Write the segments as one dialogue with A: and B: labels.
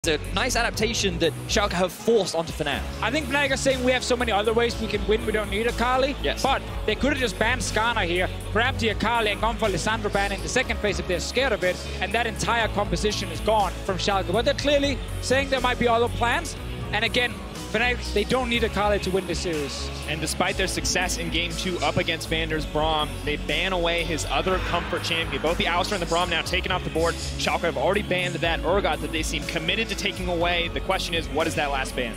A: It's a nice adaptation that Schalke have forced onto Fnatic.
B: I think Fnatic are saying we have so many other ways we can win, we don't need Akali.
A: Yes.
B: But they could have just banned Skarner here, grabbed the Akali and gone for Lissandra ban in the second phase if they're scared of it, and that entire composition is gone from Schalke. But they're clearly saying there might be other plans, and again, Fnatic, they don't need Akali to win this series.
C: And despite their success in Game 2 up against Vander's Braum, they ban away his other comfort champion. Both the Alistar and the Braum now taken off the board. Schalke have already banned that Urgot that they seem committed to taking away. The question is, what is that last ban?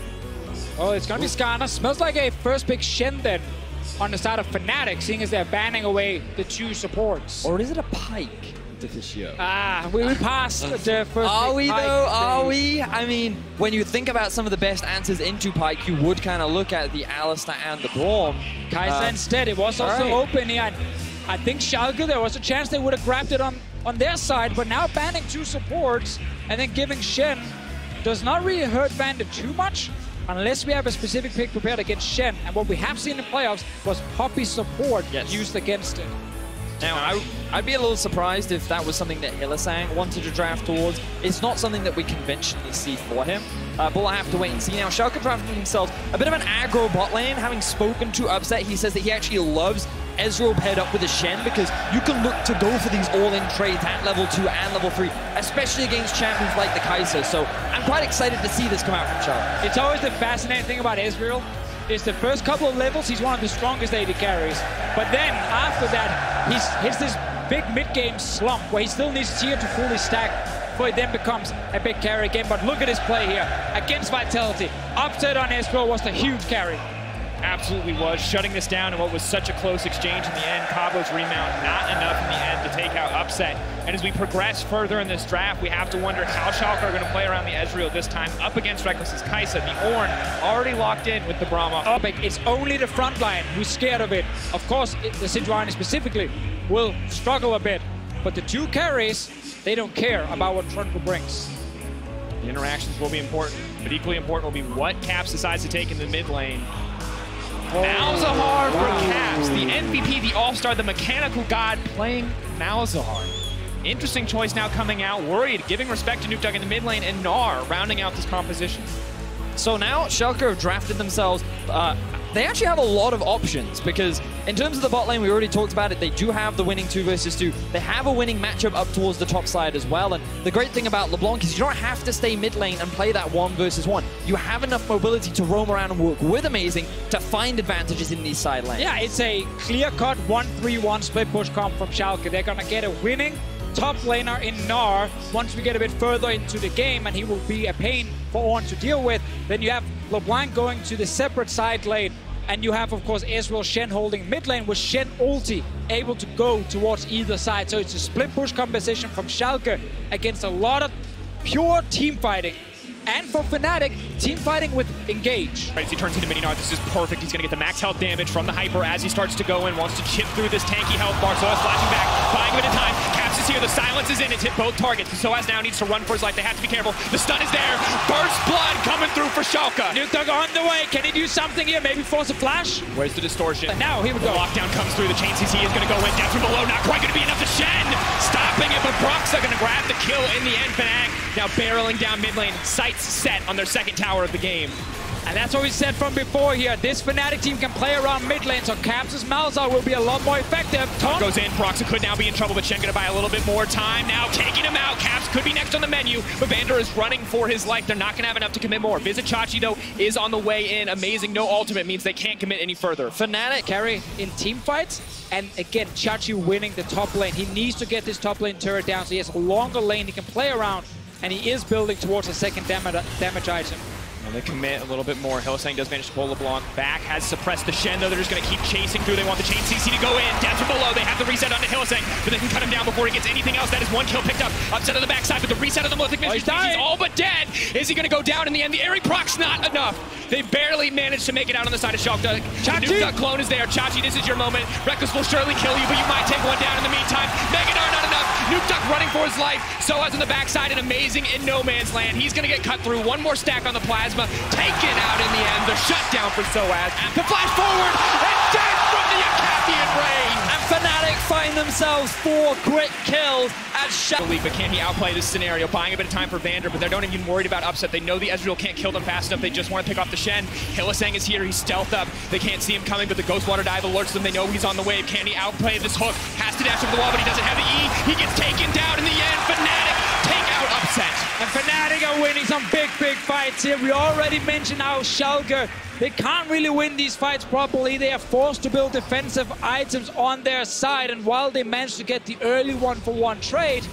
B: Oh, it's going to be Skarner. Smells like a first pick Shen then on the side of Fnatic, seeing as they're banning away the two supports.
A: Or is it a Pike?
B: We passed the first.
A: Are we
B: Pike
A: though? Are
B: phase.
A: we? I mean, when you think about some of the best answers into Pike, you would kind of look at the Alistar and the Braum.
B: Kai'Sa instead. It was also open here. I think Schalke, there was a chance they would have grabbed it on their side, but now banning two supports and then giving Shen does not really hurt Vander too much unless we have a specific pick prepared against Shen. And what we have seen in playoffs was Poppy support used against it.
A: Now, I'd be a little surprised if that was something that Hylissang wanted to draft towards. It's not something that we conventionally see for him, but we'll have to wait and see. Now, Schalke drafted himself a bit of an aggro bot lane. Having spoken to Upset, he says that he actually loves Ezreal paired up with a Shen because you can look to go for these all-in trades at level 2 and level 3, especially against champions like the Kai'Sa. So I'm quite excited to see this come out from Schalke.
B: It's always the fascinating thing about Ezreal is the first couple of levels, he's one of the strongest AD carries. But then, after that, he hits this big mid-game slump where he still needs tier to fully stack before he then becomes a big carry again. But look at his play here against Vitality. Upset on Ezreal was the huge carry.
C: Absolutely was, shutting this down in what was such a close exchange in the end. Cabo's remount, not enough in the end to take out Upset. And as we progress further in this draft, we have to wonder how Schalke are going to play around the Ezreal this time, up against Reckless's Kai'Sa. The Ornn already locked in with the Braum.
B: It's only the front line who's scared of it. Of course, the Sejuani specifically will struggle a bit, but the two carries, they don't care about what Trundle brings.
C: The interactions will be important, but equally important will be what Caps decides to take in the mid lane. Malzahar for Caps, the MVP, the All-Star, the mechanical god playing Malzahar. Interesting choice now coming out, worried, giving respect to Nukeduck in the mid lane, and Gnar rounding out this composition.
A: So now Schalke have drafted themselves. They actually have a lot of options because in terms of the bot lane, we already talked about it. They do have the winning 2 versus 2. They have a winning matchup up towards the top side as well. And the great thing about LeBlanc is you don't have to stay mid lane and play that 1 versus 1. You have enough mobility to roam around and work with Amazing to find advantages in these side lanes.
B: Yeah, it's a clear-cut 1-3-1 split push comp from Schalke. They're going to get a winning top laner in Gnar once we get a bit further into the game, and he will be a pain for Ornn to deal with. Then you have LeBlanc going to the separate side lane, and you have, of course, Ezreal Shen holding mid lane with Shen ulti able to go towards either side. So it's a split push composition from Schalke against a lot of pure team fighting. And for Fnatic, team fighting with Engage.
C: Right, as he turns into Mini-Gnar, this is perfect. He's going to get the max health damage from the Hyper as he starts to go in, wants to chip through this tanky health bar. Soaz flashing back, buying a bit of time. Caps is here, the silence is in, it's hit both targets. Soaz now needs to run for his life, they have to be careful. The stun is there, burst blood coming through for Schalke.
B: Nukeduck on the way, can he do something here? Maybe force a flash?
C: Where's the distortion?
B: And now, here we go.
C: The lockdown comes through, the chain CC is going to go in, down from below, not quite going to be enough to Shen. Stopping it, but Brock's going to grab the kill in the end. Fnatic now barreling down mid lane, sights set on their second tower of the game.
B: And that's what we said from before here. This Fnatic team can play around mid lane, so Caps' Malzahar will be a lot more effective.
C: Tom goes in, Proxa could now be in trouble, but Shen gonna buy a little bit more time. Now taking him out, Caps could be next on the menu, but Vander is running for his life. They're not gonna have enough to commit more. Visit Chachi, though, is on the way in. Amazing, no ultimate means they can't commit any further.
B: Fnatic carry in team fights, and again, Chachi winning the top lane. He needs to get this top lane turret down, so he has a longer lane he can play around, and he is building towards a second damage item.
C: And they commit a little bit more. Hylissang does manage to pull LeBlanc back, has suppressed the Shen, though they're just going to keep chasing through. They want the chain CC to go in, down from below. They have the reset onto Hylissang, but they can cut him down before he gets anything else. That is 1 kill picked up. Upset on the backside, but the reset of the Mythic Mystery he's all but dead. Is he going to go down in the end? The airy proc's not enough. They barely managed to make it out on the side of Schalke. Nukeduck clone is there. Chachi, this is your moment. Reckless will surely kill you, but you might take one down in the meantime. Mega-Gnar not enough. Nukeduck running for his life. Soaz on the backside and Amazing in no man's land. He's going to get cut through. One more stack on the plasma. Taken out in the end. The shutdown for Soaz. The flash forward and death from the Acathian rain.
A: And Fnatic find themselves 4 quick kills at Schalke.
C: But can he outplay this scenario? Buying a bit of time for Vander, but they don't even worried about upset. They know the Ezreal can't kill them fast enough. They just want to pick off the Shen. Hylissang is here. He's stealth up. They can't see him coming, but the Ghostwater Dive alerts them. They know he's on the wave. Can he outplay this hook? Has to dash over the wall, but he doesn't have the E. He gets taken down in the end. Fnatic take out upset.
B: And Fnatic are winning some big fights here. We already mentioned how Schalke, they can't really win these fights properly. They are forced to build defensive items on their side. And while they managed to get the early 1-for-1 trade,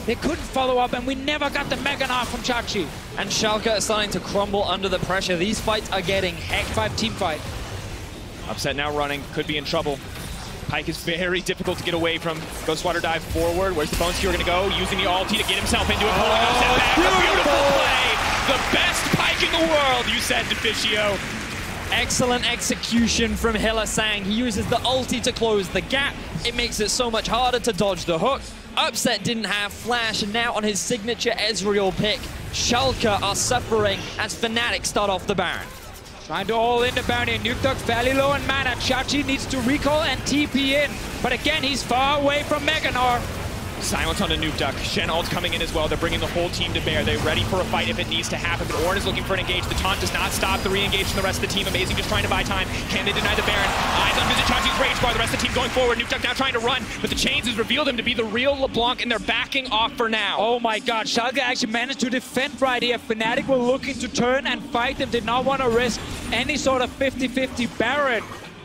B: they couldn't follow up, and we never got the Mega Knife from Chachi.
A: And Schalke are starting to crumble under the pressure. These fights are getting heck.
B: 5 team fight.
C: Upset now running, could be in trouble. Pyke is very difficult to get away from. Ghostwater Dive forward. Where's the Bone Skewer gonna go? Using the ulti to get himself into it. Pulling Upset back. A beautiful play. The best Pyke in the world, you said, Deficio.
A: Excellent execution from Hylissang. He uses the ulti to close the gap. It makes it so much harder to dodge the hook. Upset didn't have flash, and now on his signature Ezreal pick, Schalke are suffering as Fnatic start off the Baron.
B: Trying to all in the Baron here. Nukeduck fairly low in mana. Chachi needs to recall and TP in. But again, he's far away from Meganar.
C: Silence on the Nukeduck. Shen ult coming in as well. They're bringing the whole team to bear. They're ready for a fight if it needs to happen. But Ornn is looking for an engage. The taunt does not stop the re-engage from the rest of the team. Amazing just trying to buy time. Can they deny the Baron? Eyes on Visit Chachi's rage bar. The rest of the team going forward. Nukeduck now trying to run. But the chains has revealed him to be the real LeBlanc, and they're backing off for now.
B: Oh my god, Schalke actually managed to defend right here. Fnatic were looking to turn and fight them. Did not want to risk any sort of 50-50 Baron.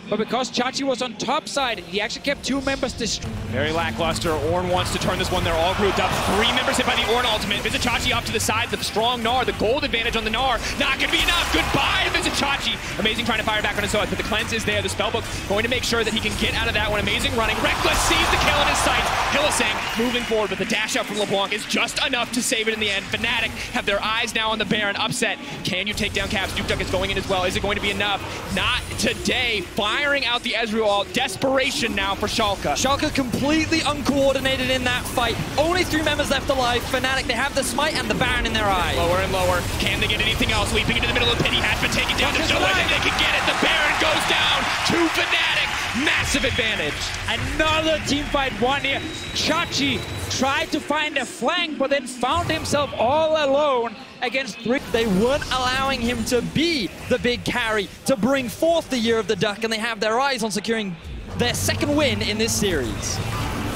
B: But because Chachi was on top side, he actually kept 2 members destroyed.
C: Very lackluster. Ornn wants to turn this one. They're all grouped up. 3 members hit by the Ornn ultimate. Visit Chachi up to the side. The strong Gnar. The gold advantage on the Gnar. Not going to be enough. Goodbye to Visit Chachi. Amazing trying to fire back on his Zoeth, but the cleanse is there. The spellbook going to make sure that he can get out of that one. Amazing running. Reckless sees the kill in his sights. Hylissang moving forward, but the dash out from LeBlanc is just enough to save it in the end. Fnatic have their eyes now on the Baron. Upset. Can you take down Caps? Nukeduck is going in as well. Is it going to be enough? Not today. Firing out the Ezreal. Desperation now for Schalke.
A: Schalke completely uncoordinated in that fight. Only 3 members left alive. Fnatic, they have the smite and the Baron in their eye.
C: Lower and lower. Can they get anything else? Leaping into the middle of the pit. He has been taken down. There's no way that they can get it. The Baron goes down to Fnatic. Massive advantage.
B: Another team fight won here. Chachi tried to find a flank, but then found himself all alone against 3.
A: They weren't allowing him to be the big carry to bring forth the Year of the Duck, and they have their eyes on securing their 2nd win in this series.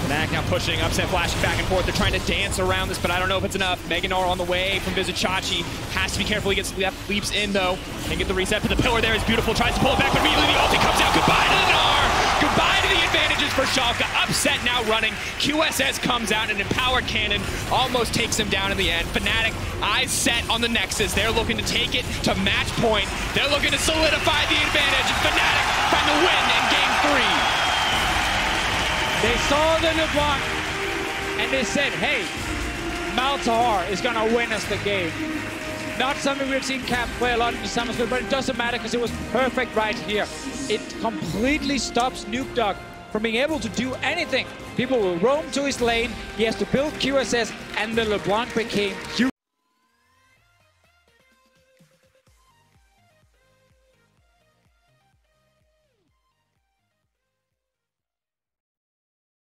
C: Fnatic now pushing, Upset flashing back and forth. They're trying to dance around this, but I don't know if it's enough. Meganar on the way from Visit Chachi. Has to be careful. He gets leaps in, though. Can't get the reset, but the pillar there is beautiful. Tries to pull it back, but immediately the ulti comes out. Goodbye to the Gnar! Goodbye to the advantages for Schalke. Upset now running. QSS comes out, and Empowered Cannon almost takes him down in the end. Fnatic, eyes set on the Nexus. They're looking to take it to match point. They're looking to solidify the advantage, and Fnatic find the win in Game 3.
B: They saw the LeBlanc, and they said, hey, Maltahar is going to win us the game. Not something we've seen Cap play a lot in the summer, but it doesn't matter because it was perfect right here. It completely stops Nukeduck from being able to do anything. People will roam to his lane, he has to build QSS, and the LeBlanc became huge.